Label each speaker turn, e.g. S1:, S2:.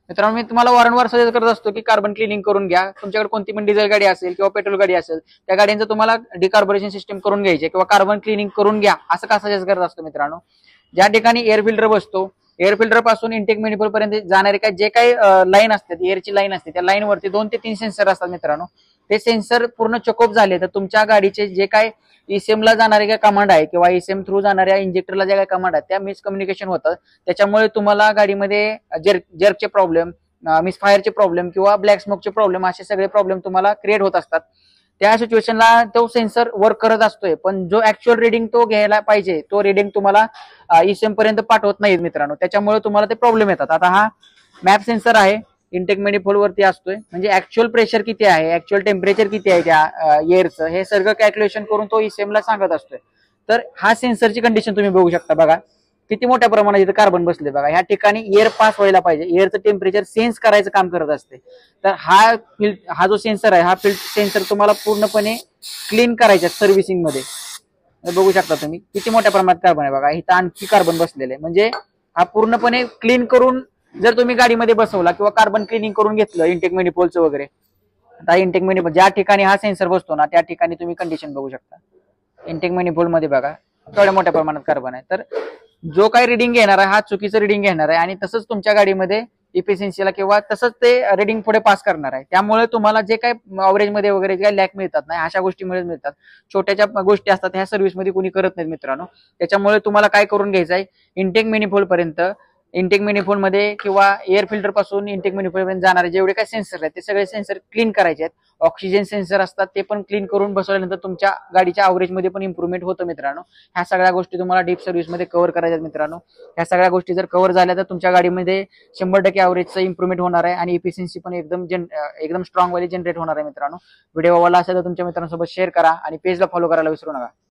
S1: मित्रांनो, मी तुम्हाला वारंवार सजेस्ट करत असतो की कार्बन क्लिनिंग करून घ्या. तुमच्याकडे कोणती पण डिझेल गाडी असेल किंवा पेट्रोल गाडी असेल, त्या गाड्यांचं तुम्हाला डिकार्बोरेशन सिस्टम करून घ्यायचे किंवा कार्बन क्लिनिंग करून घ्या, असं का सजेस्ट करत असतो मित्रांनो. ज्या ठिकाणी एअर फिल्टर बसतो, एअर फिल्टर पासून इंटेक मॅनिफोल्ड पर्यंत जाणारे काय जे काही लाईन असतात, एअरची लाईन असते, त्या लाईन वरती 2 ते 3 सेन्सर असतात मित्रांनो. ते सेन्सर पूर्ण चेकअप झाले तर तुमच्या गाडीचे जे काय ईसीएम ला जाणारे काय कमांड आहे किंवा ईसीएम थ्रू जाणाऱ्या इंजेक्टरला ज्या काही कमांड आहेत त्या मिसकम्युनिकेशन होतात. त्याच्यामुळे तुम्हाला गाडीमध्ये जर्कचे प्रॉब्लेम, मिसफायरचे प्रॉब्लेम किंवा ब्लॅक स्मोकचे प्रॉब्लेम, असे सगळे प्रॉब्लेम तुम्हाला क्रिएट होत असतात. त्या सिच्युएशनला तो सेन्सर वर्क करत असतोय, पण जो ऍक्च्युअल रिडिंग तो घ्यायला पाहिजे तो रिडिंग तुम्हाला ईसीएम पर्यंत पाठवत नाहीत मित्रांनो. त्याच्यामुळे तुम्हाला ते प्रॉब्लेम येतात. आता हा मॅप सेन्सर आहे, इंटेक मॅनिफोल्ड वरती असतोय, म्हणजे ऍक्च्युअल प्रेशर किती आहे, ऍक्च्युअल टेम्परेचर किती आहे त्या एअरचं, हे सगळं कॅल्क्युलेशन करून तो ईसीएम ला सांगत असतोय. तर हा सेन्सरची कंडिशन तुम्ही बघू शकता. बघा किती मोठ्या प्रमाणात इथं कार्बन बसले. बघा ह्या ठिकाणी एअर पास व्हायला पाहिजे, एअरचं टेम्परेचर सेन्स करायचं काम करत असते. तर हा जो सेन्सर आहे, हा फील्ड सेन्सर तुम्हाला पूर्णपणे क्लीन करायचा सर्व्हिसिंग मध्ये. बघू शकता तुम्ही किती मोठ्या प्रमाणात कार्बन आहे. बघा इथं आणखी कार्बन बसलेले आहे, म्हणजे हा पूर्णपणे क्लीन करून जर तुम्ही गाडीमध्ये बसवला किंवा कार्बन क्लिनिंग करून घेतलं इंटेक मॅनिफोल्डचं वगैरे, आता इंटेक मॅनिफोल्ड ज्या ठिकाणी हा सेन्सर बसतो ना त्या ठिकाणी तुम्ही कंडिशन बघू शकता. इंटेक मॅनिफोल्ड मध्ये बघा केवढ्या मोठ्या प्रमाणात कार्बन आहे. तर जो काही रिडिंग घेणार आहे हा चुकीचं रिडिंग घेणार आहे आणि तसंच तुमच्या गाडीमध्ये इफिशियन्सीला किंवा तसंच ते रिडिंग पुढे पास करणार आहे. त्यामुळे तुम्हाला जे काही अवरेज मध्ये वगैरे जे काही लॅक मिळतात नाही, अशा गोष्टीमुळे मिळतात. छोट्याच्या गोष्टी असतात ह्या सर्व्हिसमध्ये कोणी करत नाहीत मित्रांनो. त्याच्यामुळे तुम्हाला काय करून घ्यायचं आहे, इंटेक मॅनिफोल्ड पर्यंत, इंटेक मॅनिफोल्ड मध्ये किंवा एअर फिल्टर पासून इंटेक मॅनिफोल्ड पर्यंत जाणारे जेवढे काही सेन्सर आहेत ते सगळे सेन्सर क्लीन करायचे आहेत. ऑक्सिजन सेन्सर असतात ते पण क्लीन करून बसवल्यानंतर तुमच्या गाडीच्या अवरेज मध्ये पण इम्प्रुव्हमेंट होतं मित्रांनो. ह्या सगळ्या गोष्टी तुम्हाला डीप सर्व्हिस मध्ये कव्हर करायच्या मित्रांनो. ह्या सगळ्या गोष्टी जर कव्हर झाल्या तर तुमच्या गाडीमध्ये 100% अवरेजचं इम्प्रुव्हमेंट होणार आहे आणि इफिशियन्सी पण एकदम स्ट्रॉंग वाली जनरेट होणार आहे मित्रांनो. व्हिडिओ आवडला असेल तर तुमच्या मित्रांसोबत शेअर करा आणि पेजला फॉलो करायला विसरू नका.